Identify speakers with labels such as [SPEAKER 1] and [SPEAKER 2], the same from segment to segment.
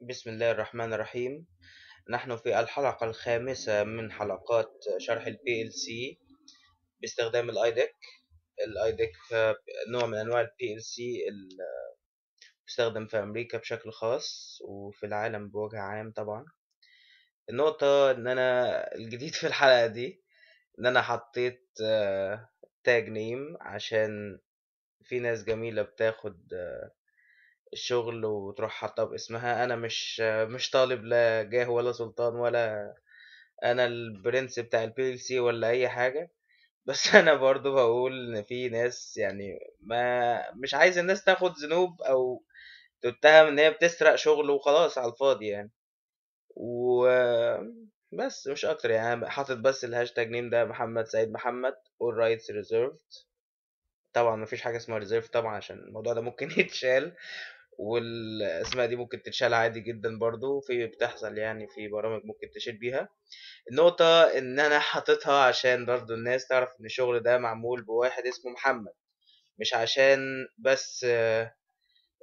[SPEAKER 1] بسم الله الرحمن الرحيم. نحن في الحلقة الخامسة من حلقات شرح ال PLC باستخدام ال IDEC. ال IDEC نوع من أنواع ال PLC بيستخدم في أمريكا بشكل خاص وفي العالم بوجه عام طبعا. النقطة إن أنا الجديد في الحلقة دي إن أنا حطيت تاج نيم عشان في ناس جميلة بتاخد الشغل وتروح حاطاه باسمها. أنا مش طالب لا جاه ولا سلطان ولا انا البرنس بتاع البي ال سي ولا اي حاجه. بس انا برضو بقول ان في ناس يعني ما مش عايز الناس تاخد ذنوب او تتهم ان هي بتسرق شغل وخلاص على الفاضي يعني. و بس مش اكتر يعني. أنا حاطط بس الهاشتاج نيم ده محمد سعيد محمد all rights reserved. طبعا مفيش حاجه اسمها ريزيرف طبعا عشان الموضوع ده ممكن يتشال، والاسماء دي ممكن تتشال عادي جدا برضو، في بتحصل يعني في برامج ممكن تشيل بيها. النقطة إن أنا حاططها عشان برضو الناس تعرف إن الشغل ده معمول بواحد اسمه محمد، مش عشان بس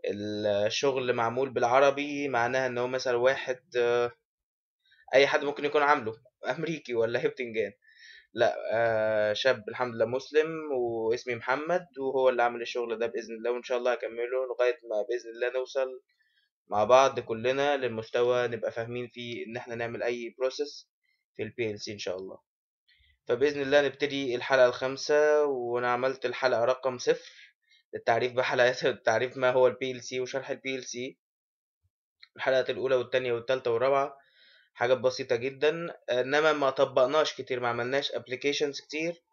[SPEAKER 1] الشغل معمول بالعربي معناها إن هو مثلا واحد أي حد ممكن يكون عامله أمريكي ولا هبتنجان. لا، شاب الحمد لله مسلم واسمي محمد وهو اللي عامل الشغل ده بإذن الله، وإن شاء الله هكمله لغاية ما بإذن الله نوصل مع بعض كلنا للمستوى نبقى فاهمين فيه إن إحنا نعمل أي بروسيس في البي ال سي إن شاء الله. فبإذن الله نبتدي الحلقة الخامسة، وأنا عملت الحلقة رقم صفر للتعريف بحلقات التعريف ما هو ال PLC وشرح ال PLC. الحلقات الأولى والتانية والتالتة والرابعة حاجات بسيطة جدا، إنما ما طبقناش كتير، ما عملناش applications كتير.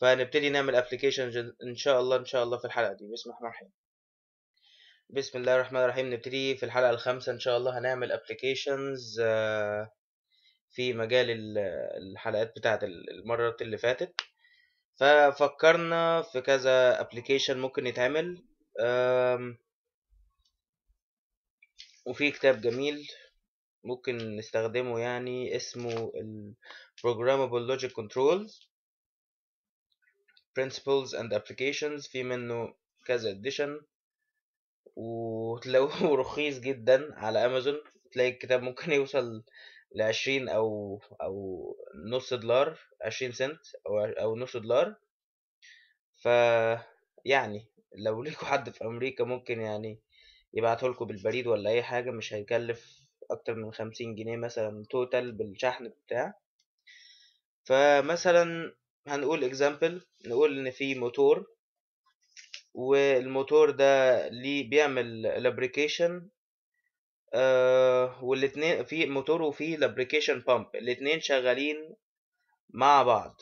[SPEAKER 1] فهنبتدي نعمل applications إن شاء الله في الحلقة دي. بسم الله الرحمن الرحيم. بسم الله الرحمن الرحيم. نبتدي في الحلقة الخامسة إن شاء الله هنعمل applications في مجال الحلقات بتاعت المرة اللي فاتت. ففكرنا في كذا ابلكيشن ممكن يتعمل، وفي كتاب جميل ممكن نستخدمه يعني اسمه ال Programmable Logic Controls Principles and Applications. في منه كذا edition وتلاقوه رخيص جدا على امازون. تلاقي الكتاب ممكن يوصل ل20 او نص دولار، 20 سنت او نص دولار. ف يعني لو ليكوا حد في امريكا ممكن يعني يبعته لكم بالبريد ولا اي حاجه، مش هيكلف اكتر من 50 جنيه مثلا توتال بالشحن بتاع. فمثلا هنقول اكزامبل، نقول ان في موتور، والموتور ده ليه بيعمل لابريكيشن. والاتنين في موتور وفي لابريكيشن بامب، الاتنين شغالين مع بعض.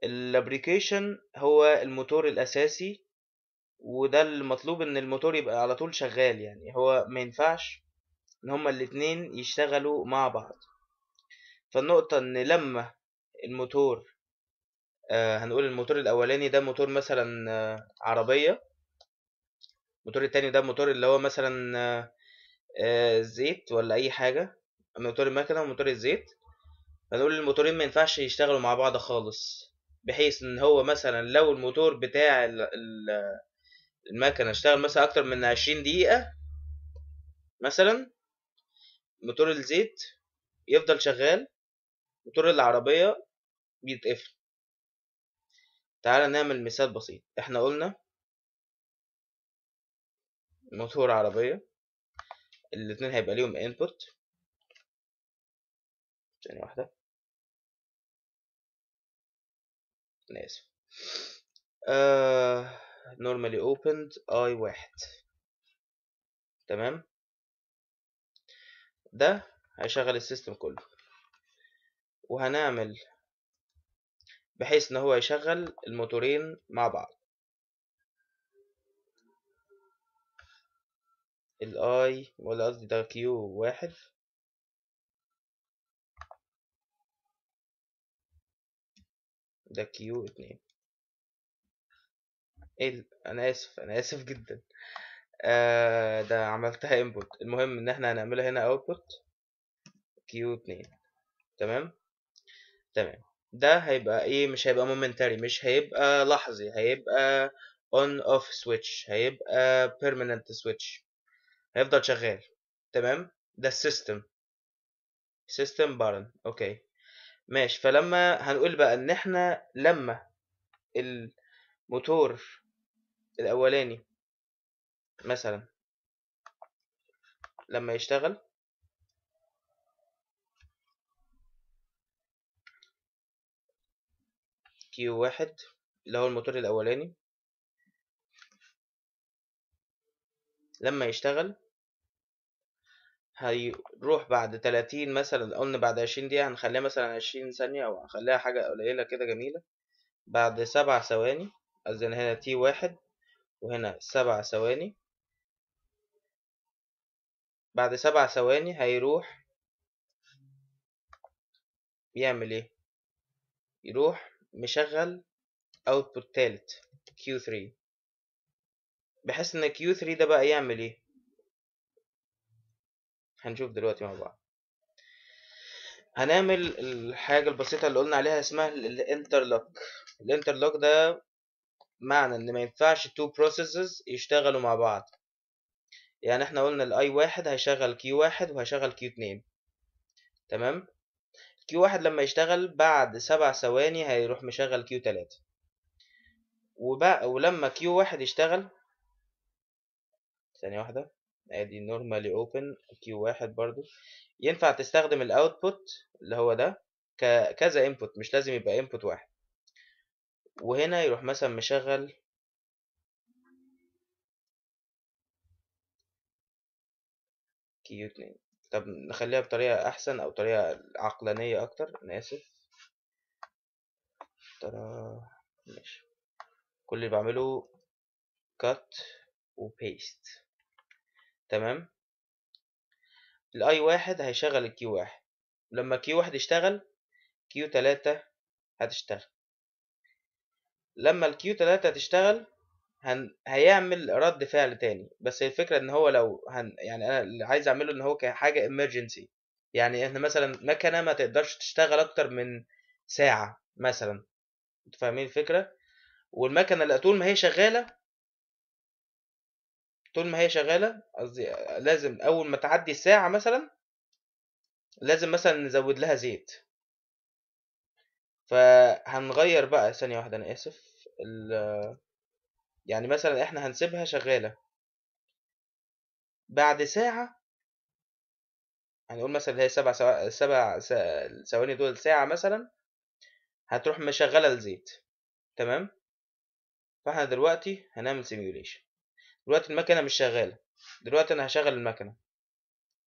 [SPEAKER 1] اللابريكيشن هو الموتور الاساسي، وده المطلوب ان الموتور يبقى على طول شغال، يعني هو ما ينفعش ان هما الاتنين يشتغلوا مع بعض. فالنقطة ان لما الموتور هنقول الموتور الاولاني ده موتور مثلا عربية، الموتور التاني ده موتور اللي هو مثلا زيت ولا اي حاجة، موتور المكنة وموتور الزيت. هنقول الموتورين ما ينفعش يشتغلوا مع بعض خالص، بحيث ان هو مثلا لو الموتور بتاع المكنة اشتغل مثلا اكتر من 20 دقيقة مثلا، موتور الزيت يفضل شغال، موتور العربية بيتقفل. تعال نعمل مثال بسيط. احنا قلنا موتور عربية الاتنين هيبقى ليهم input. ثانية واحدة، أنا آسف. normally opened I1. تمام، ده هيشغل السيستم كله، وهنعمل بحيث ان هو يشغل الموتورين مع بعض. الاي ولا قصدي ده Q1، ده Q2. انا اسف جدا. ده عملتها input. المهم ان احنا هنعملها هنا output Q2. تمام تمام. ده هيبقى ايه؟ مش هيبقى momentary، مش هيبقى لحظي، هيبقى on off switch، هيبقى permanent switch، هيفضل شغال. تمام. ده سيستم بارن. اوكي ماشي. فلما هنقول بقى ان احنا لما الموتور الاولاني مثلا لما يشتغل Q1 اللي هو الموتور الاولاني لما يشتغل هيروح بعد 30 مثلا، قلنا بعد 20 دقيقة، هنخليها مثلا 20 ثانية أو هنخليها حاجة قليلة كده جميلة. بعد 7 ثواني، قصدي هنا T1 وهنا 7 ثواني، بعد 7 ثواني هيروح يعمل ايه؟ يروح مشغل output تالت Q3، بحيث ان Q3 ده بقى يعمل ايه؟ هنشوف دلوقتي مع بعض. هنعمل الحاجة البسيطة اللي قلنا عليها اسمها الانترلوك. الانترلوك ده معنى ان ما ينفعش two processes يشتغلوا مع بعض. يعني احنا قلنا الاي واحد هيشغل Q1 وهيشغل Q2، تمام. Q1 لما يشتغل بعد 7 ثواني هيروح مشغل Q3، ولما Q1 يشتغل، ثانية واحدة، ادي normally open Q1 برضو. ينفع تستخدم الاوتبوت اللي هو ده كذا input، مش لازم يبقى input واحد. وهنا يروح مثلا مشغل Q2. طب نخليها بطريقة احسن او طريقة عقلانية اكتر، انا اسف. ترى ماشي، كل اللي بعمله cut و paste، تمام. الاي واحد هيشغل الكيو واحد، لما كيو واحد يشتغل Q3 هتشتغل. لما الكيو 3 تشتغل هيعمل رد فعل تاني، بس الفكرة ان هو لو يعني انا اللي عايز اعمله ان هو كحاجة emergency. يعني احنا مثلا مكنة ما تقدرش تشتغل اكتر من ساعة مثلا، انتوا فاهمين الفكرة. والمكنة اللي طول ما هي شغالة، قصدي لازم اول ما تعدي الساعة مثلا لازم مثلا نزود لها زيت. فهنغير بقى، ثانية واحدة انا اسف. يعني مثلا احنا هنسيبها شغالة بعد ساعة، هنقول مثلا هي 7 ثواني دول ساعة مثلا، هتروح مشغلة الزيت، تمام. فاحنا دلوقتي هنعمل سيميوليشن. دلوقتي المكنة مش شغالة، دلوقتي انا هشغل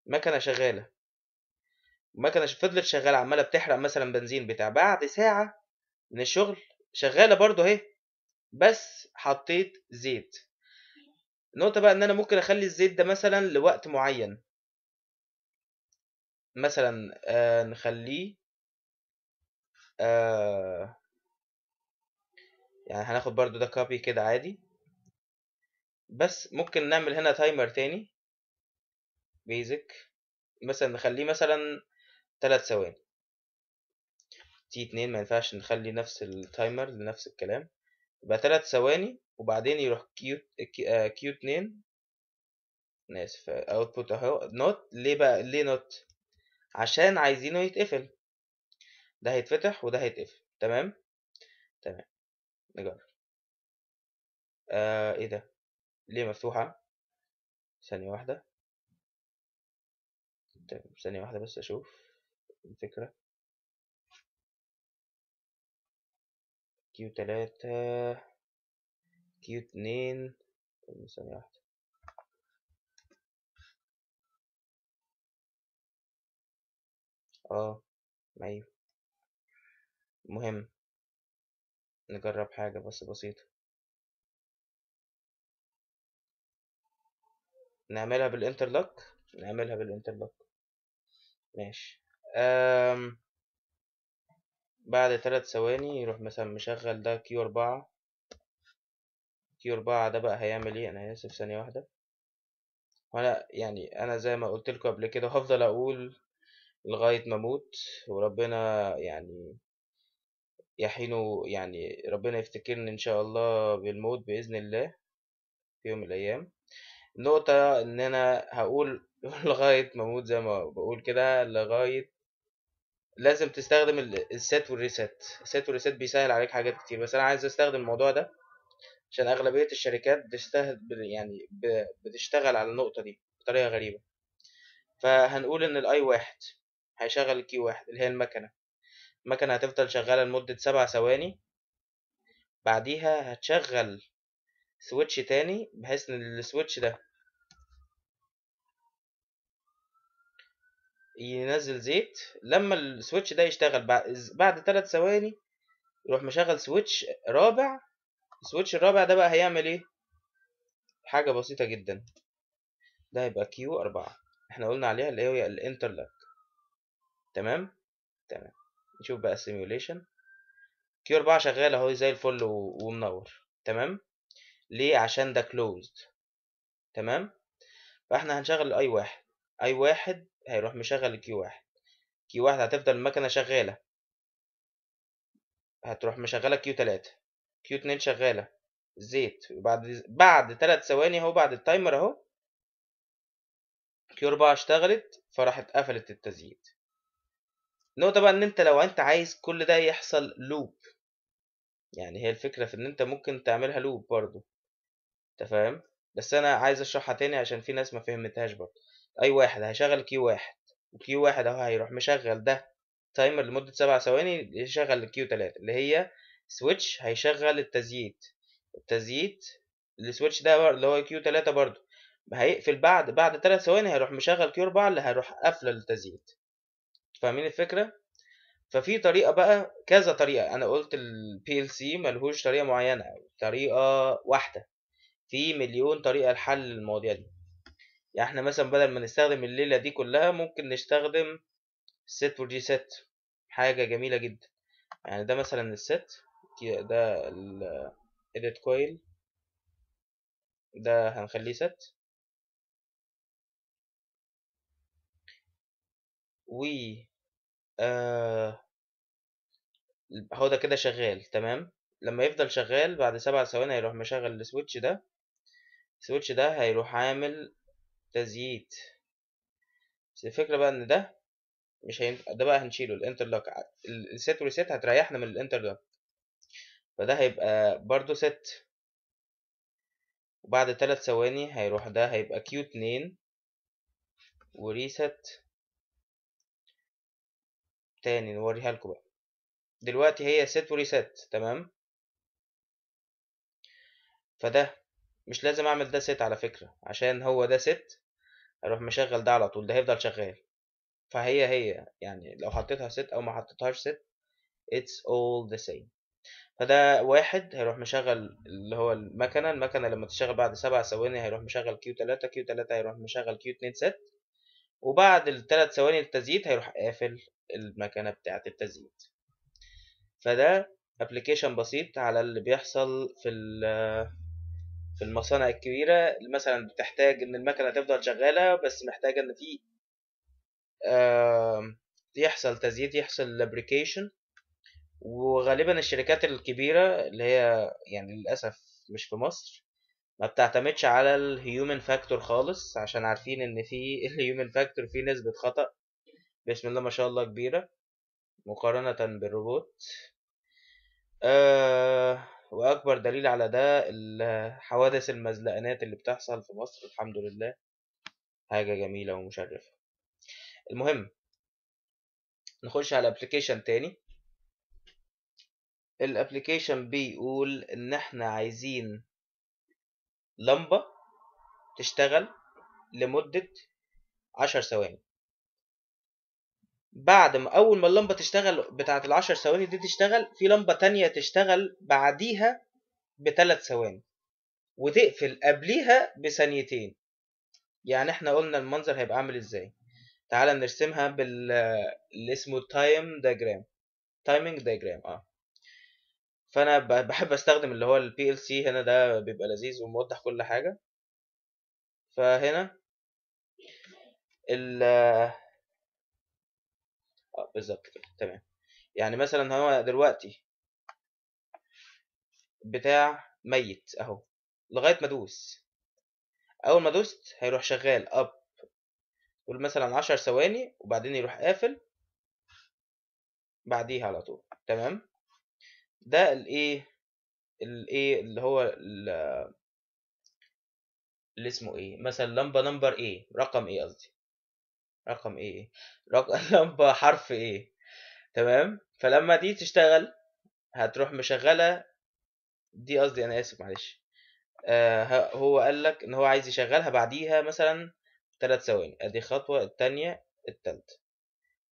[SPEAKER 1] المكنة شغالة، المكنة فضلت شغالة عمالة بتحرق مثلا بنزين بتاع، بعد ساعة من الشغل شغالة برضو اهي، بس حطيت زيت. النقطة بقى ان انا ممكن اخلي الزيت ده مثلا لوقت معين، مثلا نخليه آه يعني هناخد برضو ده كوبي كده عادي، بس ممكن نعمل هنا تايمر تاني بيزك، مثلا نخليه مثلا 3 ثواني. T2 ما ينفعش نخلي نفس التايمر لنفس الكلام، يبقى 3 ثواني وبعدين يروح Q2. انا اسف، اوتبوت اهو نوت. ليه بقى ليه نوت؟ عشان عايزينه يتقفل، ده هيتفتح وده هيتقفل، تمام. تمام، نجرب. ايه ده؟ ليه مفتوحة؟ ثانية واحدة. طيب ثانية واحدة بس اشوف الفكرة. Q3 Q2، ثانية واحدة. ايوه، مهم نجرب حاجة بس بسيطة، نعملها بالانترلوك. ماشي. بعد 3 ثواني يروح مثلا مشغل ده Q4. Q4 ده بقى هيعمل ايه؟ انا اسف ثانية واحدة. وانا يعني انا زي ما قلت لكم قبل كده هفضل اقول لغاية ما اموت، وربنا يعني يحينه، يعني ربنا يفتكرني ان شاء الله بالموت بإذن الله في يوم من الايام. النقطة ان انا هقول لغاية ما اموت زي ما بقول كده، لغاية لازم تستخدم السيت والريسيت. السيت والريسيت بيسهل عليك حاجات كتير، بس انا عايز استخدم الموضوع ده عشان اغلبية الشركات بتشتغل على النقطة دي بطريقة غريبة. فهنقول ان الاي واحد هيشغل الكيو واحد اللي هي المكنة هتفضل شغالة لمدة 7 ثواني، بعديها هتشغل سويتش تاني بحيث ان السويتش ده ينزل زيت. لما السويتش ده يشتغل بعد 3 ثواني، يروح مشغل سويتش رابع. السويتش الرابع ده بقى هيعمل ايه؟ حاجة بسيطة جدا. ده هيبقى كيو 4، احنا قلنا عليها اللي هي الانترلاك. تمام. تمام. نشوف بقى السيميوليشن. كيو 4 شغال اهو زي الفل ومنور. تمام. ليه؟ عشان ده كلوزد. تمام. فاحنا هنشغل الاي واحد. اي واحد هيروح مشغل الكيو واحد. كيو واحد هتفضل المكنة شغالة، هتروح مشغلة كيو 3. كيو 2 شغالة زيت. بعد 3 ثواني اهو، بعد التايمر اهو، كيو 4 اشتغلت فراحت قفلت التزييت. النقطة بقى ان انت لو انت عايز كل ده يحصل لوب، يعني هي الفكرة في ان انت ممكن تعملها لوب برضو. انت فاهم؟ بس انا عايز اشرحها تاني عشان في ناس ما فهمتهاش برضو. اي واحد هيشغل كيو واحد، وكيو واحد اهو هيروح مشغل ده تايمر لمدة 7 ثواني يشغل الكيو 3 اللي هي سويتش هيشغل التزييت. السويتش ده اللي هو كيو 3 برضو هيقفل بعد 3 ثواني، هيروح مشغل كيو 4 اللي هيروح قافله التزييت. فاهمين الفكرة؟ ففي طريقة بقى، كذا طريقة. أنا قلت ال PLC ملهوش طريقة معينة أو طريقة واحدة، في مليون طريقة لحل المواضيع دي. يعني احنا مثلا بدل ما نستخدم الليلة دي كلها ممكن نستخدم set والريست. حاجة جميلة جدا. يعني ده مثلا الست، ده ال edit coil، ده هنخليه set. و آه هو ده كده شغال. تمام. لما يفضل شغال بعد 7 ثواني هيروح مشغل السويتش ده. السويتش ده هيروح عامل تزييت. بس الفكرة بقى ان ده مش هينفع، ده بقى هنشيله الانترلوك. السيت وريسيت هتريحنا من الانترلوك، فده هيبقى برضو ست. وبعد 3 ثواني هيروح ده هيبقى كيو 2 وريست تاني. نوريها لكم بقى. دلوقتي هي ست وريست. تمام. فده مش لازم اعمل ده ست على فكرة، عشان هو ده ست هروح مشغل ده على طول، ده هيفضل شغال. فهي يعني لو حطيتها ست او ما حطيتهاش ست it's all the same. فده واحد هيروح مشغل اللي هو المكنة لما تشتغل بعد 7 ثواني هيروح مشغل كيو 3. كيو 3 هيروح مشغل كيو 2 ست. وبعد ال3 ثواني التزييت هيروح قافل المكنة بتاعة التزييت. فده ابلكيشن بسيط على اللي بيحصل في المصانع الكبيرة اللي مثلا بتحتاج ان المكنة تفضل شغالة، بس محتاجة ان في يحصل تزييت، يحصل لابريكيشن. وغالبا الشركات الكبيرة اللي هي يعني للأسف مش في مصر ما بتعتمدش على الهيومن فاكتور خالص، عشان عارفين ان في الهيومن فاكتور فيه نسبة خطأ بسم الله ما شاء الله كبيرة مقارنة بالروبوت. وأكبر دليل على ده حوادث المزلقانات اللي بتحصل في مصر الحمد لله، حاجة جميلة ومشرفة. المهم نخش على ابلكيشن تاني. الابلكيشن بيقول ان احنا عايزين لمبة تشتغل لمدة 10 ثواني. بعد ما اول ما اللمبة تشتغل بتاعة ال10 ثواني دي تشتغل، في لمبة تانية تشتغل بعديها ب3 ثواني، وتقفل قبليها بثانيتين. يعني احنا قلنا المنظر هيبقى عامل ازاي. تعال نرسمها اللي اسمه تايمينج دايجرام. فانا بحب استخدم اللي هو البي ال سي هنا، ده بيبقى لذيذ وموضح كل حاجة. فهنا ال بالظبط كده. تمام. يعني مثلا هو دلوقتي بتاع ميت اهو لغايه ما ادوس. اول ما دوست هيروح شغال اب قول مثلا 10 ثواني وبعدين يروح قافل بعديها على طول. تمام. ده الايه اللي هو اللي اسمه ايه، مثلا لمبه نمبر ايه، رقم ايه قصدي، رقم ايه، رقم لمبه حرف ايه. تمام. فلما دي تشتغل هتروح مشغله دي، قصدي انا اسف معلش. هو قال لك ان هو عايز يشغلها بعديها مثلا 3 ثواني، ادي خطوه التانية التالتة،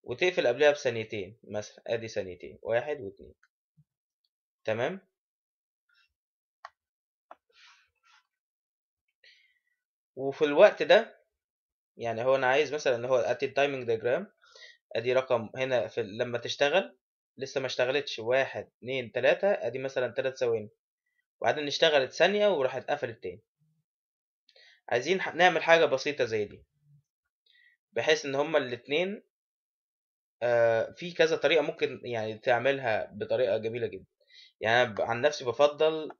[SPEAKER 1] وتقفل قبلها بثانيتين مثلا، ادي ثانيتين، واحد واتنين. تمام. وفي الوقت ده يعني هو انا عايز مثلا ان هو ادي التايمنج دياجرام، ادي رقم هنا في لما تشتغل لسه ما اشتغلتش، واحد اتنين تلاتة، ادي مثلا 3 ثواني، وبعدين اشتغلت ثانية وراحت قفلت تاني. عايزين نعمل حاجة بسيطة زي دي، بحيث ان هما الاتنين في كذا طريقة ممكن يعني تعملها بطريقة جميلة جدا. يعني أنا عن نفسي بفضل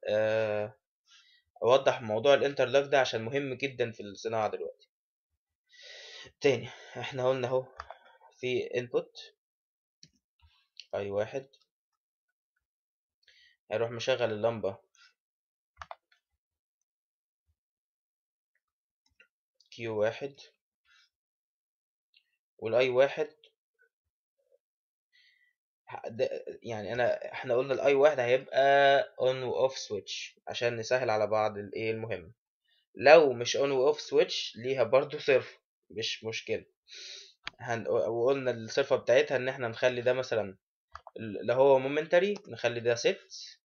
[SPEAKER 1] أوضح موضوع الانترلوك ده عشان مهم جدا في الصناعة دلوقتي. تاني، احنا قلنا اهو في input اي واحد هيروح مشغل اللمبة كيو واحد، والاي واحد يعني احنا قلنا الاي واحد هيبقى on و off switch عشان نسهل على بعض الايه المهم. لو مش on و off switch ليها برضو صرف، مش مشكلة. وقلنا الصرفة بتاعتها ان احنا نخلي ده مثلا اللي هو مومنتري، نخلي ده ست،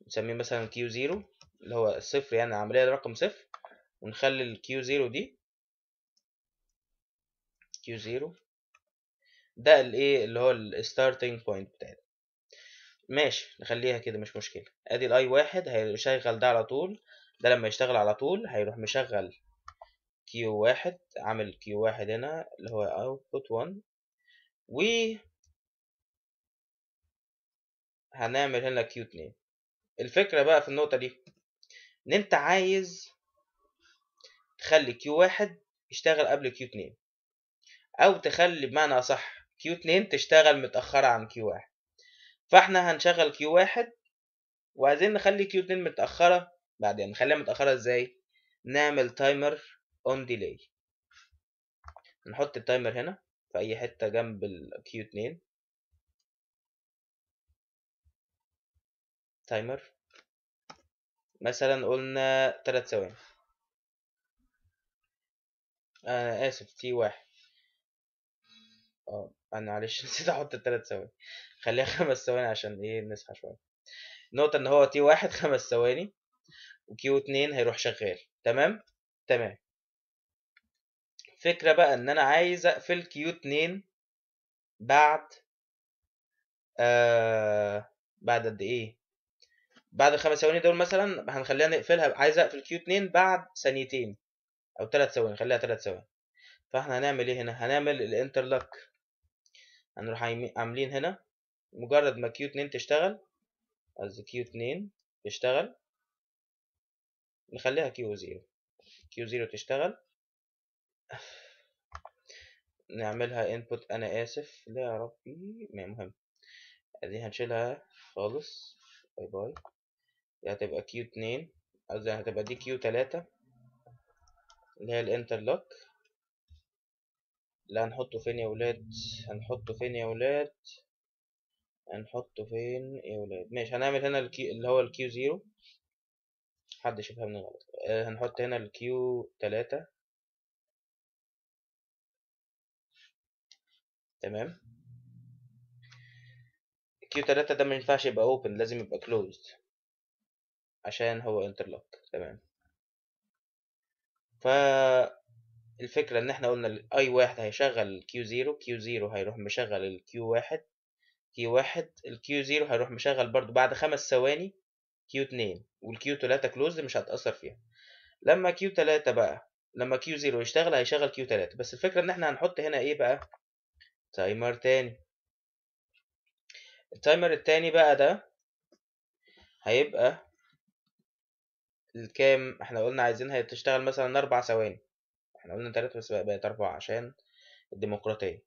[SPEAKER 1] نسميه مثلا كيو زيرو اللي هو الصفر، يعني عملية رقم صفر، ونخلي الكيو زيرو دي كيو زيرو، ده الايه اللي هو الستارتنج بوينت بتاعتنا. ماشي نخليها كده مش مشكلة. ادي الاي واحد هيشغل ده على طول، ده لما يشتغل على طول هيروح مشغل كيو واحد، عامل كيو واحد هنا اللي هو اوتبوت 1، وهنعمل هنا كيو 2. الفكرة بقى في النقطة دي ان انت عايز تخلي كيو واحد يشتغل قبل كيو 2، او تخلي بمعنى اصح كيو 2 تشتغل متأخرة عن كيو واحد. فاحنا هنشغل كيو واحد وعايزين نخلي كيو 2 متأخرة، بعدين نخليها متأخرة ازاي؟ نعمل تايمر اون ديلي. نحط التايمر هنا في اي حتة جنب الكيو 2، تايمر مثلا قلنا 3 ثواني، انا اسف تي واحد، انا معلش نسيت احط ال3 ثواني، خليها 5 ثواني عشان ايه نصحى شوية. النقطة ان هو تي واحد 5 ثواني، وكيو 2 هيروح شغال. تمام. تمام. فكرة بقى ان انا عايز اقفل كيو 2 بعد بعد قد ايه، بعد ال5 ثواني دول مثلا هنخليها نقفلها، عايز اقفل كيو 2 بعد ثانيتين او 3 ثواني، خليها 3 ثواني. فاحنا هنعمل ايه هنا؟ هنعمل الانترلوك، هنروح عاملين هنا مجرد ما كيو 2 تشتغل، قصدي كيو 2 تشتغل، نخليها كيو 0، كيو 0 تشتغل، نعملها input، انا اسف لا يا ربي مهم، دي هنشيلها خالص، باي باي. دي هتبقى كيو 2، قصدي هتبقى دي كيو 3 اللي هي الانترلوك. لا هنحطه فين يا ولاد، هنحطه فين يا ولاد، هنحطه فين يا ولاد؟ ماشي هنعمل هنا الكيو اللي هو الكيو 0، حد شافها من غلط. هنحط هنا الكيو 3. تمام. الكيو 3 ده ما ينفعش يبقى اوبن، لازم يبقى كلوزد عشان هو انترلوك. تمام. فالفكرة ان احنا قلنا اي واحد هيشغل الكيو 0، كيو 0 هيروح مشغل الكيو 1، كيو 1 الكيو 0 هيروح مشغل برضو بعد 5 ثواني كيو 2، والكيو 3 كلوزد مش هتأثر فيها. لما كيو 3 بقى، لما كيو 0 يشتغل هيشغل كيو 3، بس الفكرة ان احنا هنحط هنا ايه بقى، تايمر تاني. التايمر التاني بقى ده هيبقى الكام، احنا قلنا عايزينها تشتغل مثلا 4 ثواني، احنا قلنا 3 بس بقت 4 عشان الديمقراطية.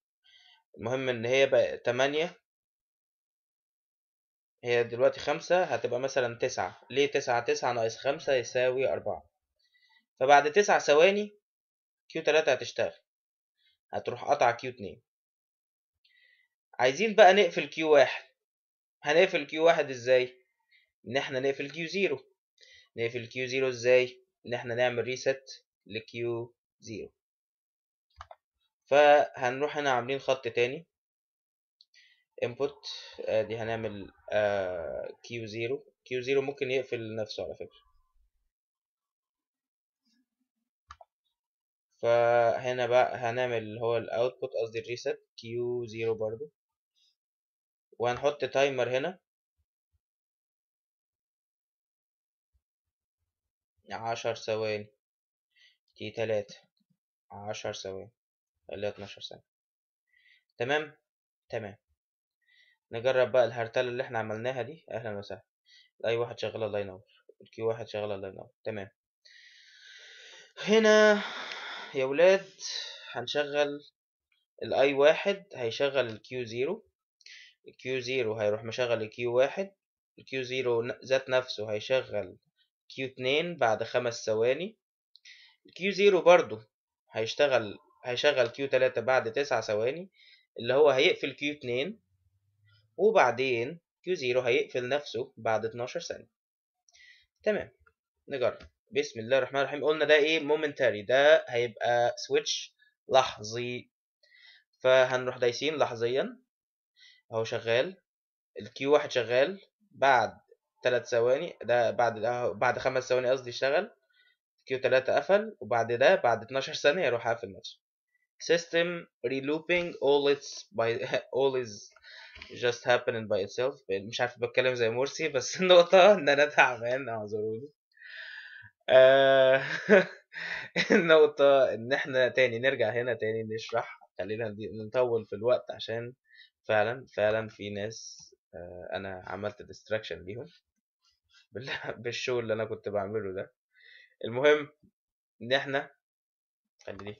[SPEAKER 1] المهم ان هي بقت 8. هي دلوقتي 5 هتبقى مثلا 9. ليه 9؟ 9 ناقص 5 يساوي 4. فبعد 9 ثواني Q3 هتشتغل، هتروح قطع Q2. عايزين بقى نقفل Q1. هنقفل Q1 ازاي؟ ان احنا نقفل Q0. نقفل Q0 ازاي؟ ان احنا نعمل ريست ل Q0. فهنروح هنا عاملين خط تاني input. دي هنعمل Q0. Q0 ممكن يقفل نفسه على فكرة. فهنا بقى هنعمل اللي هو الاوتبوت، قصدي الريست Q0 برضو، وهنحط تايمر هنا 10 ثواني. T3 10 ثواني، خليها 12 ثانية. تمام. تمام. نجرب بقى الهرتلة اللي احنا عملناها دي. اهلا وسهلا. اي واحد شغال الله ينور. الكيو واحد شغال الله ينور. تمام. هنا يا ولاد هنشغل الاي واحد، هيشغل الكيو زيرو. الكيو زيرو هيروح مشغل الكيو واحد. الكيو زيرو ذات نفسه هيشغل كيو اتنين بعد 5 ثواني. الكيو زيرو برضو هيشغل كيو تلاتة بعد 9 ثواني، اللي هو هيقفل كيو اتنين. وبعدين كيو زيرو هيقفل نفسه بعد 12 ثانية. تمام. نجرب. بسم الله الرحمن الرحيم. قلنا ده ايه؟ مومنتاري. ده هيبقى سويتش لحظي. فهنروح دايسين لحظيا اهو شغال. الكيو واحد شغال بعد 3 ثواني. ده بعد 5 ثواني قصدي اشتغل. كيو 3 قفل، وبعد ده بعد 12 ثانية يروح قافل نفسه. system relooping all its by all is just happening by itself. مش عارف بتكلم زي مرسي، بس النقطة ان انا تعبان، اعذروني. آه، النقطة إن إحنا تاني نرجع هنا تاني نشرح. خلينا نطول في الوقت عشان فعلا في ناس أنا عملت ديستراكشن ليهم بالشغل اللي أنا كنت بعمله ده. المهم إن إحنا خلي دي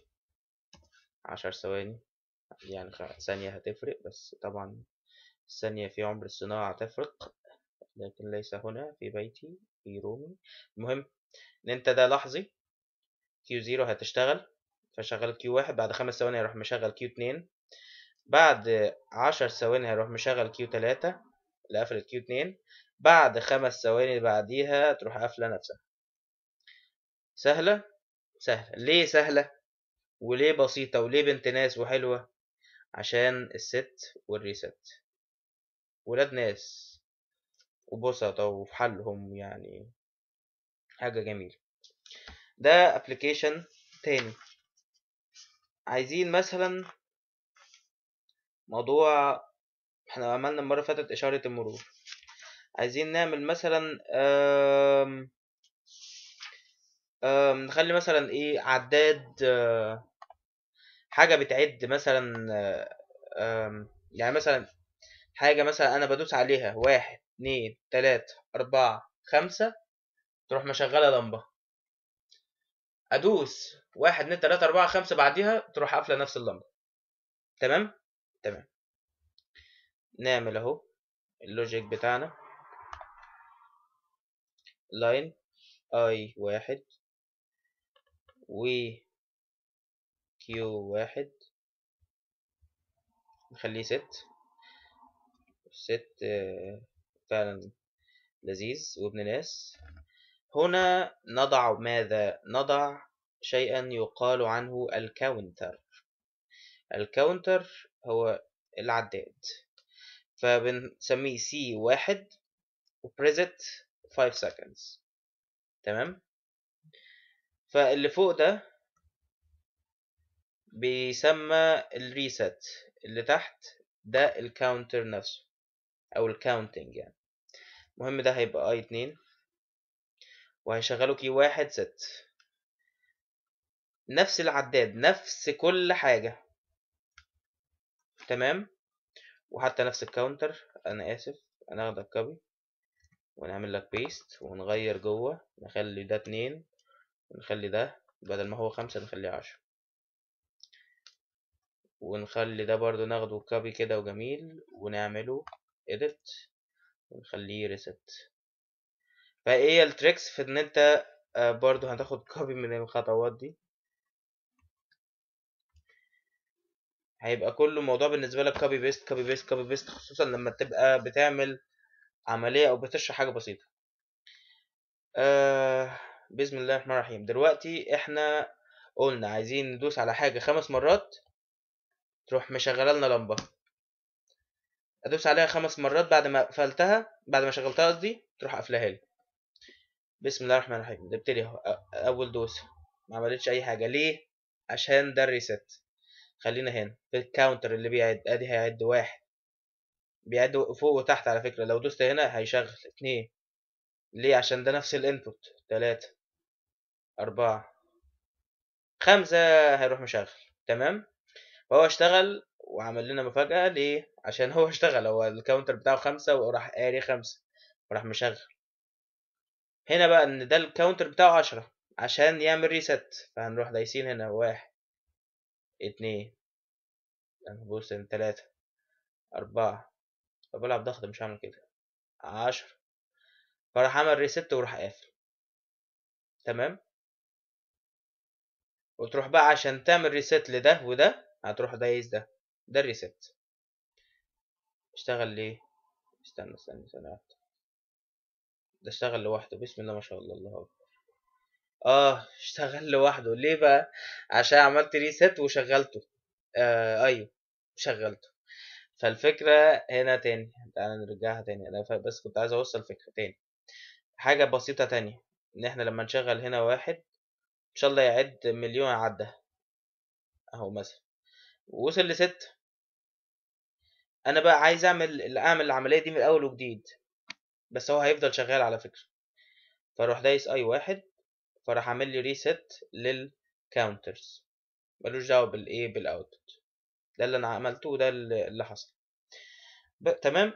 [SPEAKER 1] 10 ثواني، يعني ثانية هتفرق، بس طبعا الثانية في عمر الصناعة تفرق، لكن ليس هنا في بيتي في رومي. المهم إن أنت ده لحظي. كيو زيرو هتشتغل، فشغل كيو واحد. بعد 5 ثواني هيروح مشغل كيو اتنين. بعد 10 ثواني هيروح مشغل كيو تلاتة اللي قفلت كيو اتنين. بعد 5 ثواني بعديها تروح قافلة نفسها. سهلة. سهلة. ليه سهلة وليه بسيطة وليه بنت ناس وحلوة؟ عشان الست والريست ولاد ناس وبسطة وفي حالهم، يعني حاجة جميلة. ده ابلكيشن تاني. عايزين مثلا موضوع، احنا عملنا المرة اللي فاتت إشارة المرور. عايزين نعمل مثلا نخلي مثلا ايه عداد، حاجة بتعد مثلا. يعني مثلا حاجة مثلا أنا بدوس عليها 1 2 3 4 5 تروح مشغلة لمبة. أدوس 1 2 3 4 5 بعديها تروح قافلة نفس اللمبة. تمام. تمام. نعمل أهو اللوجيك بتاعنا. لاين اي واحد و كيو واحد نخليه ست فعلا لذيذ وابن ناس. هنا نضع ماذا؟ نضع شيئا يقال عنه الكاونتر. الكاونتر هو العداد، فبنسميه سي واحد وبريزت 5 seconds. تمام. فاللي فوق ده بيسمى الريست، اللي تحت ده الكاونتر نفسه او الكاونتنج يعني. المهم ده هيبقى اي 2 وهيشغله كي واحد ست. نفس العداد، نفس كل حاجة. تمام. وحتى نفس الكاونتر. انا اسف. هناخد الكوبي ونعمل لك بيست ونغير جوه، نخلي ده 2 ونخلي ده بدل ما هو 5 نخليه 10. ونخلي ده برضو ناخده كوبي كده وجميل ونعمله edit ونخليه reset. فايه التريكس في ان انت برضو هتاخد كوبي من الخطوات دي، هيبقى كل الموضوع بالنسبه لك كوبي بيست كوبي بيست كوبي بيست، خصوصا لما تبقى بتعمل عمليه او بتشرح حاجه بسيطه. بسم الله الرحمن الرحيم. دلوقتي احنا قلنا عايزين ندوس على حاجه 5 مرات تروح مشغله لنا لمبه، ادوس عليها 5 مرات بعد ما قفلتها، بعد ما شغلتها قصدي، تروح قافلاها لي. بسم الله الرحمن الرحيم. نبتدي اهو. اول دوسه ما عملتش اي حاجه، ليه؟ عشان ده الريست. خلينا هنا في الكاونتر اللي بيعد، ادي هيعد 1، بيعد فوق وتحت على فكره. لو دوست هنا هيشغل 2، ليه؟ عشان ده نفس الانبوت. 3، 4، 5 هيروح مشغل. تمام. فهو اشتغل وعمل لنا مفاجأة. ليه؟ عشان هو اشتغل، هو الكاونتر بتاعه 5 وراح قاري 5 وراح مشغل. هنا بقى ان ده الكاونتر بتاعه 10 عشان يعمل ريست، فهنروح دايسين هنا 1، 2، بص 3، 4. بلعب ضغط مش هعمل كده. 10. فراح عمل ريست وراح قافل. تمام. وتروح بقى عشان تعمل ريست لده وده هتروح دايس ده الريست. اشتغل ليه؟ استنى واحدة. ده اشتغل لوحده. بسم الله ما شاء الله، الله اكبر. اشتغل لوحده. ليه بقى؟ عشان عملت ريست وشغلته. ايوه، شغلته. فالفكرة هنا تاني، تعالى نرجعها تاني. انا بس كنت عايز اوصل فكرة تاني، حاجة بسيطة تانية. ان احنا لما نشغل هنا 1 ان شاء الله يعد مليون عدى اهو مثلا، ووصل ل6. انا بقى عايز اعمل العملية دي من الاول وجديد، بس هو هيفضل شغال على فكرة. فاروح دايس اي 1، فراح عامل لي ريست للكاونترز، ملوش دعوة بالايه بالاوتبوت. ده اللي انا عملته وده اللي حصل. تمام.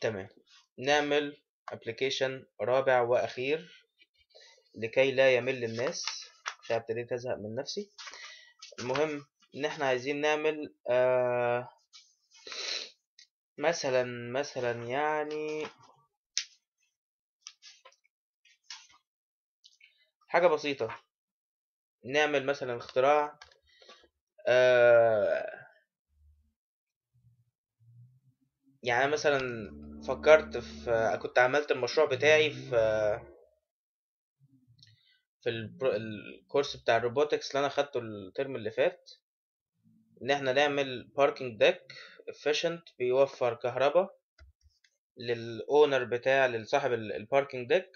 [SPEAKER 1] تمام. نعمل ابلكيشن رابع واخير لكي لا يمل الناس، عشان ابتديت ازهق من نفسي. المهم ان احنا عايزين نعمل مثلا يعني حاجة بسيطة. نعمل مثلا اختراع يعني مثلا فكرت في، كنت عملت المشروع بتاعي في الكورس بتاع الروبوتكس اللي انا خدته الترم اللي فات، ان احنا نعمل باركينج ديك efficient بيوفر كهرباء للاونر بتاع لصاحب الباركينج ديك،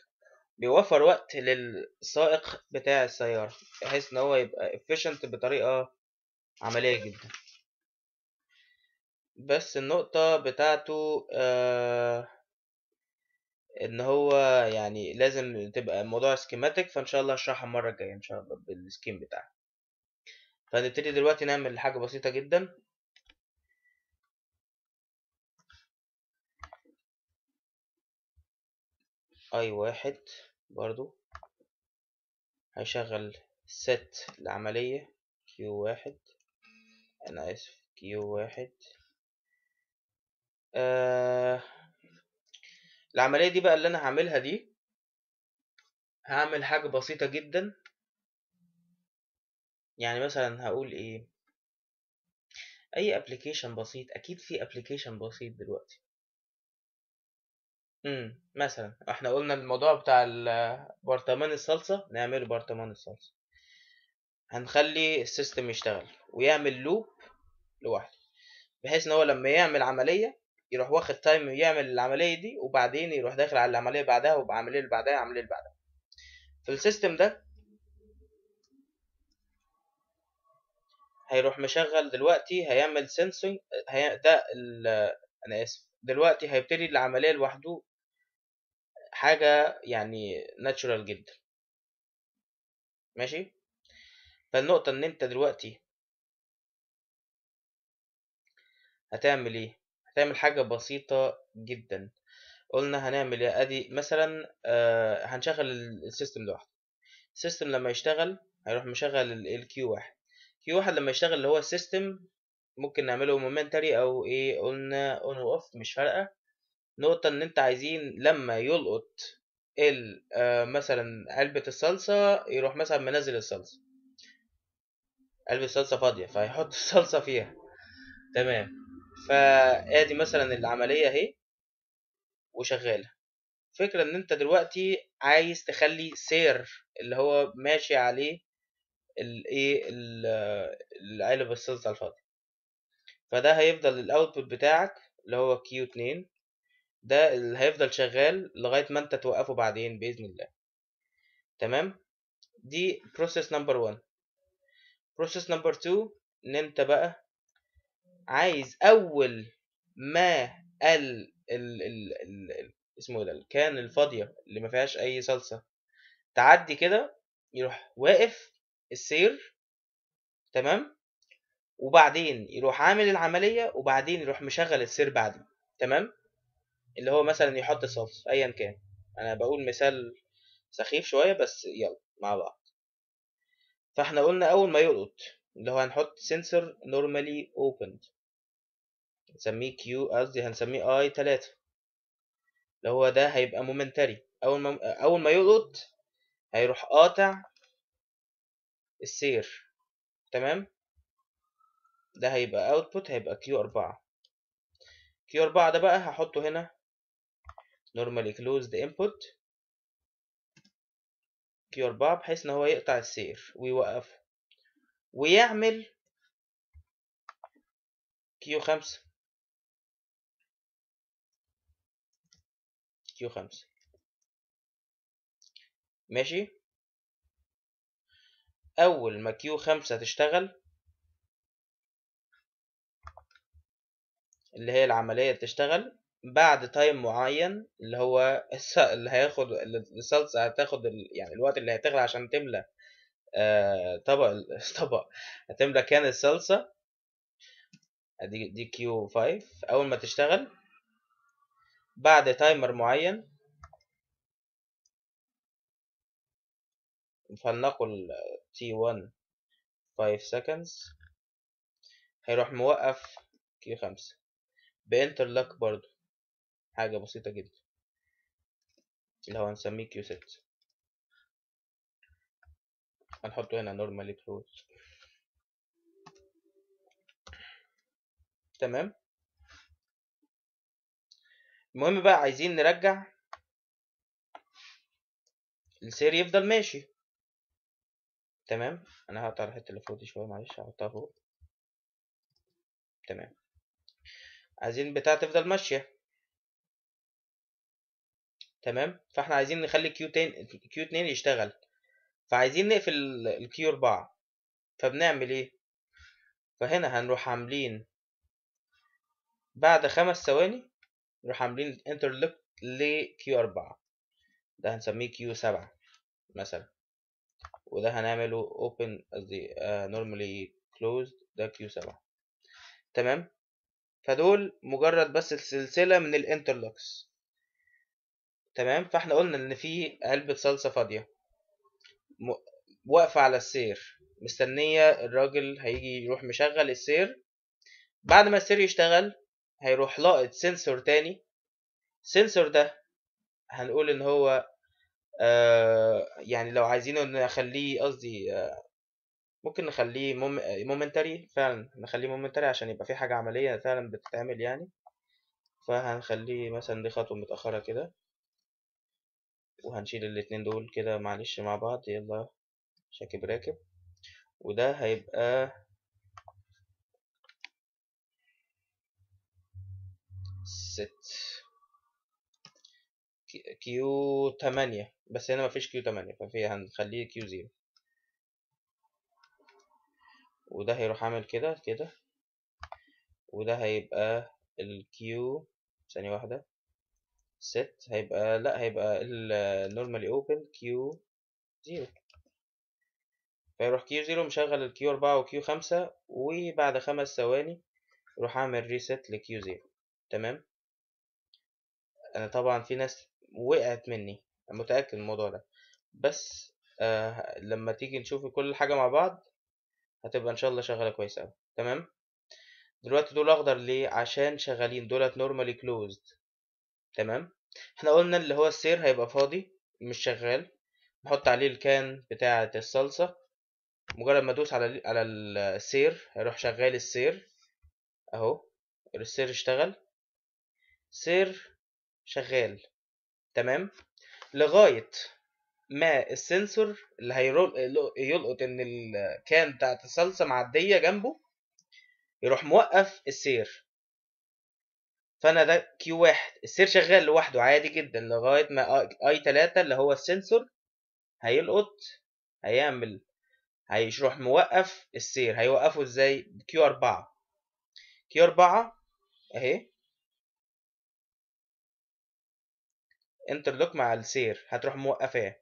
[SPEAKER 1] بيوفر وقت للسائق بتاع السيارة، بحيث ان هو يبقى efficient بطريقة عملية جدا. بس النقطة بتاعته ان هو يعني لازم تبقى الموضوع سكيماتيك، فان شاء الله هشرحها المرة الجاية ان شاء الله بالسكيم بتاعها. فنبتدي دلوقتي نعمل حاجة بسيطة جدا. اي 1 برضو هيشغل ست العملية Q1. أنا آسف Q1. العملية دي بقى اللي أنا هعملها دي، هعمل حاجة بسيطة جدا. يعني مثلا هقول إيه، أي أبليكيشن بسيط. أكيد في أبليكيشن بسيط دلوقتي. مثلا احنا قلنا الموضوع بتاع برطمان الصلصة، نعمل برطمان الصلصة. هنخلي السيستم يشتغل ويعمل لوب لوحده، بحيث ان هو لما يعمل عمليه يروح واخد تايم يعمل العمليه دي، وبعدين يروح داخل على العمليه اللي بعدها وبعمليه اللي بعدها العمليه اللي بعدها. في السيستم ده هيروح مشغل دلوقتي، هيعمل سنسنج. ده انا اسف، دلوقتي هيبتدي العمليه لوحده، حاجه يعني ناتشورال جدا. ماشي. فالنقطه ان انت دلوقتي هتعمل ايه؟ هتعمل حاجه بسيطه جدا. قلنا هنعمل ايه؟ ادي مثلا هنشغل السيستم لوحده. السيستم لما يشتغل هيروح مشغل الكيو 1. Q1 لما يشتغل اللي هو السيستم ممكن نعمله مومنتري او ايه، قلنا اون واوف مش فارقه. نقطه ان انت عايزين لما يلقط مثلا علبه الصلصه يروح مثلا منزل الصلصه، علبه الصلصه فاضيه فهيحط الصلصه فيها. تمام. فادي مثلا العمليه اهي وشغاله. فكرة ان انت دلوقتي عايز تخلي سير اللي هو ماشي عليه الايه العلب الصلصة الفاضي، فده هيفضل الاوتبوت بتاعك اللي هو Q2، ده اللي هيفضل شغال لغاية ما انت توقفه بعدين بإذن الله. تمام. دي process number 1. process number 2 ان انت بقى عايز اول ما اسمه ده الكان الفاضية اللي ما فيهاش اي صلصة تعدي كده، يروح واقف السير. تمام. وبعدين يروح عامل العملية وبعدين يروح مشغل السير بعدين. تمام. اللي هو مثلا يحط صلصة ايا كان، انا بقول مثال سخيف شوية بس يلا مع بعض. فاحنا قلنا اول ما يلقط اللي هو هنحط sensor normally opened، هنسميه Q، قصدي هنسميه I 3، اللي هو ده هيبقى مومنتري. اول ما يلقط هيروح قاطع السير. تمام. ده هيبقى اوتبوت، هيبقى Q4. Q4 ده بقى هحطه هنا normally closed input Q4 بحيث ان هو يقطع السير ويوقفه ويعمل Q5. Q5 ماشي. اول ما Q5 تشتغل اللي هي العملية تشتغل بعد تايم معين، اللي هو اللي هياخد الصلصة هتاخد يعني الوقت اللي هتغلى عشان تملى طبق طبق هتملى كان الصلصة. دي Q5 اول ما تشتغل بعد تايمر معين، فلنقل T1 5 seconds، هيروح موقف Q5 بانترلوك برضو، حاجة بسيطة جدا اللي هو هنسميه Q6. هنحطه هنا normally close. تمام. المهم بقى عايزين نرجع السير يفضل ماشي. تمام. انا هقطع الحته اللي فوق دي شويه، معلش هحطها فوق. تمام. عايزين البتاعه تفضل ماشيه. تمام. فاحنا عايزين نخلي Q2 يشتغل، فعايزين نقفل Q4. فبنعمل ايه؟ فهنا هنروح عاملين بعد 5 ثواني نروح عاملين انترلوك ل Q4، ده هنسميه Q7 مثلا، وده هنعمله open قصدي normally closed، ده Q7. تمام. فدول مجرد بس السلسلة من الانترلوكس. تمام. فاحنا قلنا ان في علبة صلصة فاضية م... واقفة على السير مستنية الراجل هيجي يروح مشغل السير. بعد ما السير يشتغل هيروح لاقط سنسور تاني. السنسور ده هنقول ان هو يعني لو عايزينه نخليه قصدي ممكن نخليه مومنتري، فعلا نخليه مومنتري عشان يبقى في حاجة عملية فعلا بتتعمل يعني. فهنخليه مثلا دي خطوة متأخرة كده، وهنشيل الاتنين دول كده معلش مع بعض، يلا شاكب راكب. وده هيبقى ست Q8، بس هنا مفيش Q8 ففي هنخليه Q0. وده هيروح عامل كده كده، وده هيبقى Q، ثانية واحدة، ست هيبقى لا هيبقى normally open Q0. فيروح Q0 مشغل ال Q4 و Q5 وبعد 5 ثواني يروح عامل ريست ل Q0. تمام. انا طبعا في ناس وقعت مني، أنا متأكد من الموضوع ده، بس لما تيجي نشوف كل حاجة مع بعض هتبقى ان شاء الله شغاله كويس اوي. تمام. دلوقتي دول اخضر ليه؟ عشان شغالين، دولت نورمالي كلوزد. تمام. احنا قلنا اللي هو السير هيبقى فاضي مش شغال، نحط عليه الكان بتاعة الصلصة، مجرد ما ادوس على السير هيروح شغال السير اهو. السير اشتغل، سير شغال. تمام. لغاية ما السنسور اللي يلقط ان الكان بتاعت الصلصة معدية جنبه يروح موقف السير. فانا ده كيو واحد، السير شغال لوحده عادي جدا لغاية ما اي 3 اللي هو السنسور هيلقط، هيعمل، هيروح موقف السير. هيوقفه ازاي؟ كيو 4. كيو 4 اهي، انترلوك مع السير، هتروح موقفاه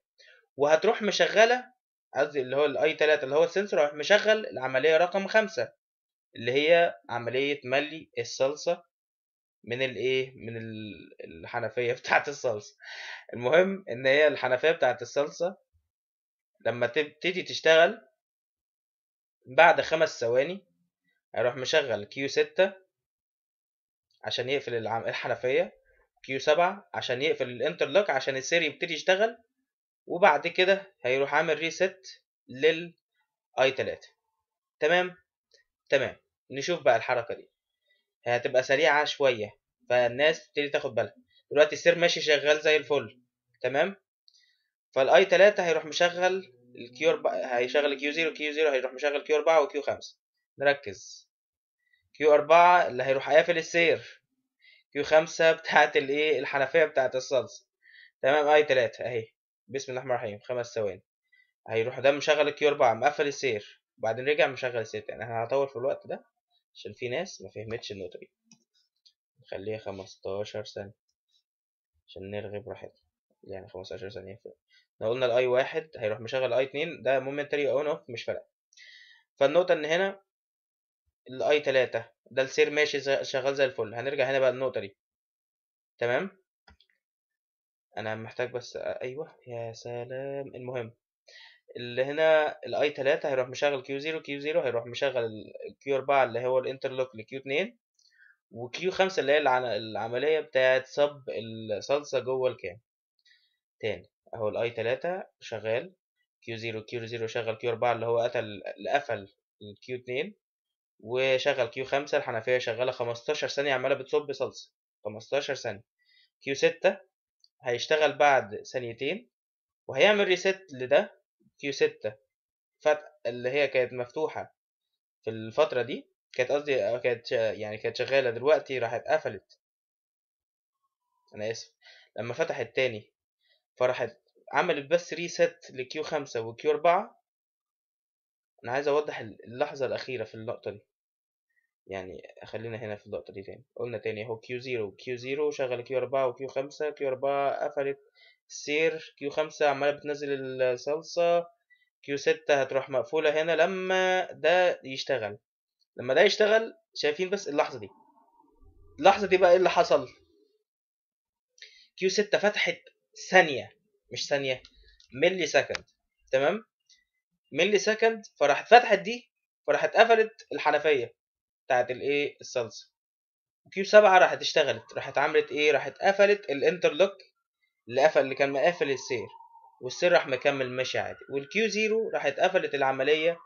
[SPEAKER 1] وهتروح مشغله، قصدي اللي هو الاي 3 اللي هو السنسور هيروح مشغل العمليه رقم 5 اللي هي عمليه ملي الصلصه من الايه، من الحنفيه بتاعه الصلصه. المهم ان هي الحنفيه بتاعه الصلصه لما تبتدي تشتغل بعد 5 ثواني هيروح مشغل كيو 6 عشان يقفل الحنفيه، كيو 7 عشان يقفل الانترلوك عشان السير يبتدي يشتغل، وبعد كده هيروح عامل ريست للاي 3. تمام. تمام. نشوف بقى الحركه دي، هي هتبقى سريعه شويه فالناس تبتدي تاخد بالها. دلوقتي السير ماشي شغال زي الفل. تمام. فالاي 3 هيروح مشغل الكيو 4، هيشغل الكيو 0، كيو 0 هيروح مشغل كيو 4 وكيو 5. نركز. كيو 4 اللي هيروح قافل السير، كيو 5 بتاعت الايه، الحنفيه بتاعت الصلصه. تمام. اي 3 اهي، بسم الله الرحمن الرحيم، 5 ثواني هيروح ده مشغل الكيو 4 مقفل السير، وبعدين رجع مشغل السير تاني. احنا هنطول في الوقت ده عشان في ناس ما فهمتش النقطه دي. نخليها 15 ثانيه عشان نرغي براحتنا، يعني 15 ثانيه فرق. لو قلنا الاي 1 هيروح مشغل الاي 2 ده مومنتري اون اوف مش فارقه. فالنقطه ان هنا الاي 3 ده السير ماشي شغال زي الفل. هنرجع هنا بقى النقطه دي. تمام. انا محتاج بس ايوه يا سلام. المهم اللي هنا الاي 3 هيروح مشغل كيو 0، كيو 0 هيروح مشغل الكيو 4 اللي هو الانترلوك لكيو 2، وكيو 5 اللي هي العمليه بتاعه صب الصلصه جوه الكان. تاني اهو الاي 3 شغال، كيو 0، كيو 0 شغل كيو 4 اللي هو قفل الكيو 2، وشغل كيو 5 الحنفيه شغاله 15 ثانيه عماله بتصب صلصه 15 ثانيه. كيو 6 هيشتغل بعد ثانيتين وهيعمل ريست لده. كيو 6 اللي هي كانت مفتوحة في الفترة دي، كانت قصدي كانت يعني كانت شغالة، دلوقتي راحت قفلت. أنا آسف. لما فتحت تاني فراحت عملت بس ريست لكيو 5 وكيو 4. أنا عايز أوضح اللحظة الأخيرة في اللقطة دي، يعني خلينا هنا في اللقطة دي تاني. قلنا تاني اهو كيو 0، كيو 0 شغل كيو 4 وكيو 5، كيو 4 قفلت السير، كيو 5 عمالة بتنزل الصلصة، كيو 6 هتروح مقفولة هنا لما ده يشتغل. لما ده يشتغل شايفين بس اللحظة دي، اللحظة دي بقى ايه اللي حصل؟ كيو 6 فتحت ثانية، مش ثانية، ملي سكند. تمام. ملي سكند فراحت فتحت دي، فراحت قفلت الحنفية بتاعت الايه الصلصة. وكيو 7 راحت اشتغلت، راحت عملت ايه؟ راحت قفلت الانترلوك اللي كان مقفل السير، والسير راح مكمل ماشي عادي. والكيو 0 راحت قفلت العملية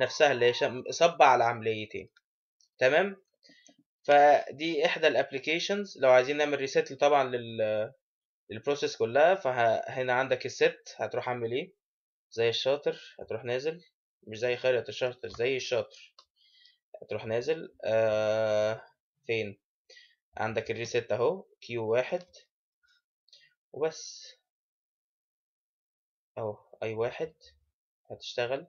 [SPEAKER 1] نفسها اللي هي صب على عمليتين. تمام. فدي احدى الابلكيشنز لو عايزين نعمل ريسيت طبعا للبروسيس كلها. فهنا عندك الست هتروح عامل ايه؟ زي الشاطر هتروح نازل، مش زي خيرت الشاطر، زي الشاطر هتروح نازل. فين عندك الريسيت اهو كيو 1 وبس اهو. اي 1 هتشتغل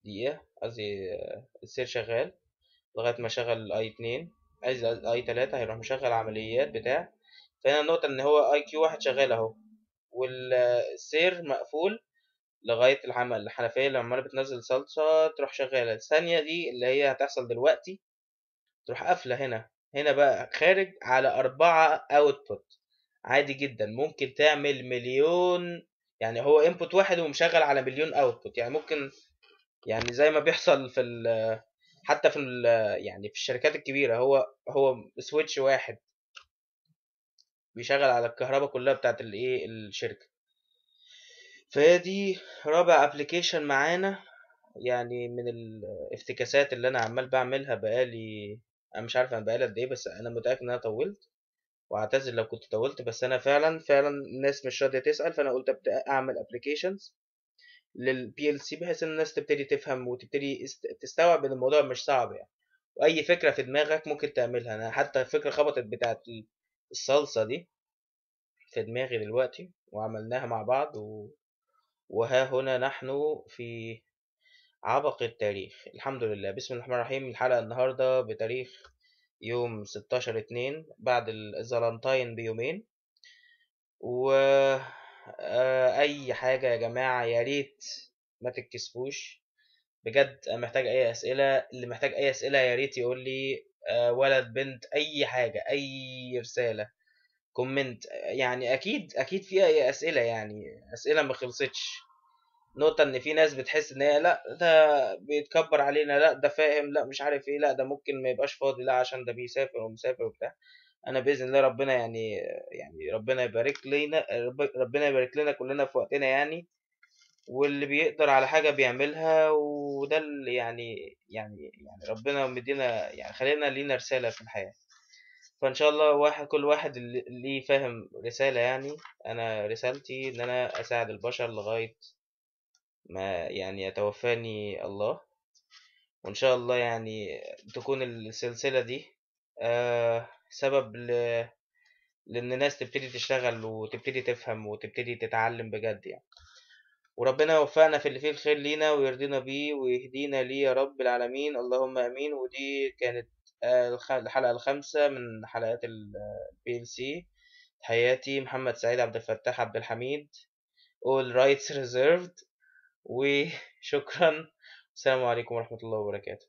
[SPEAKER 1] دقيقة، قصدي السير شغال لغاية ما شغل الاي 2، اي 3 هيروح مشغل عمليات بتاع. فهنا النقطة ان هو اي كيو 1 شغال اهو، والسير مقفول لغاية الحنفية اللي عمالة بتنزل صلصة تروح شغالة. الثانية دي اللي هي هتحصل دلوقتي تروح قافلة هنا. هنا بقى خارج على 4 اوتبوت عادي جدا، ممكن تعمل مليون، يعني هو انبوت واحد ومشغل على مليون اوتبوت. يعني ممكن يعني زي ما بيحصل في حتى في يعني في الشركات الكبيرة، هو سويتش واحد بيشغل على الكهرباء كلها بتاعت الايه الشركة. فهي دي رابع ابلكيشن معانا، يعني من الافتكاسات اللي انا عمال بعملها بقالي. انا مش عارف انا بقالي قد ايه، بس انا متأكد ان انا طولت، واعتذر لو كنت طولت، بس انا فعلا الناس مش راضية تسأل، فانا قلت ابدا اعمل ابلكيشنز للبي ال سي بحيث ان الناس تبتدي تفهم وتبتدي تستوعب ان الموضوع مش صعب يعني. واي فكرة في دماغك ممكن تعملها. انا حتى الفكرة خبطت بتاعت الصلصة دي في دماغي دلوقتي، وعملناها مع بعض وها هنا نحن في عبق التاريخ. الحمد لله. بسم الله الرحمن الرحيم. الحلقة النهاردة بتاريخ يوم 16/2 بعد الزلنتاين بيومين. و أي حاجة يا جماعة يا ريت ما تتكسفوش بجد. أنا محتاج أي أسئلة. اللي محتاج أي أسئلة يا ريت يقول لي، ولد بنت أي حاجة، أي رسالة، كومنت. يعني أكيد في أي أسئلة، يعني أسئلة ما خلصتش. نقطة إن في ناس بتحس إن هي لأ ده بيتكبر علينا، لأ ده فاهم، لأ مش عارف إيه، لأ ده ممكن ما يبقاش فاضي، لأ عشان ده بيسافر ومسافر وبتاع. أنا بإذن الله ربنا يعني ربنا يبارك لنا، ربنا يبارك لنا كلنا في وقتنا يعني. واللي بيقدر على حاجة بيعملها، وده اللي يعني ربنا مدينا، يعني خلينا لينا رسالة في الحياة. فإن شاء الله كل واحد اللي فاهم رسالة يعني. أنا رسالتي إن أنا أساعد البشر لغاية ما يعني يتوفاني الله. وإن شاء الله يعني تكون السلسلة دي سبب لأن الناس تبتدي تشتغل وتبتدي تفهم وتبتدي تتعلم بجد يعني. وربنا يوفقنا في اللي فيه الخير لينا ويرضينا بيه ويهدينا ليه يا رب العالمين، اللهم آمين. ودي كانت الحلقة الخامسة من حلقات البي ال سي. تحياتي محمد سعيد عبد الفتاح عبد الحميد. all rights reserved. وشكرا. السلام عليكم ورحمة الله وبركاته.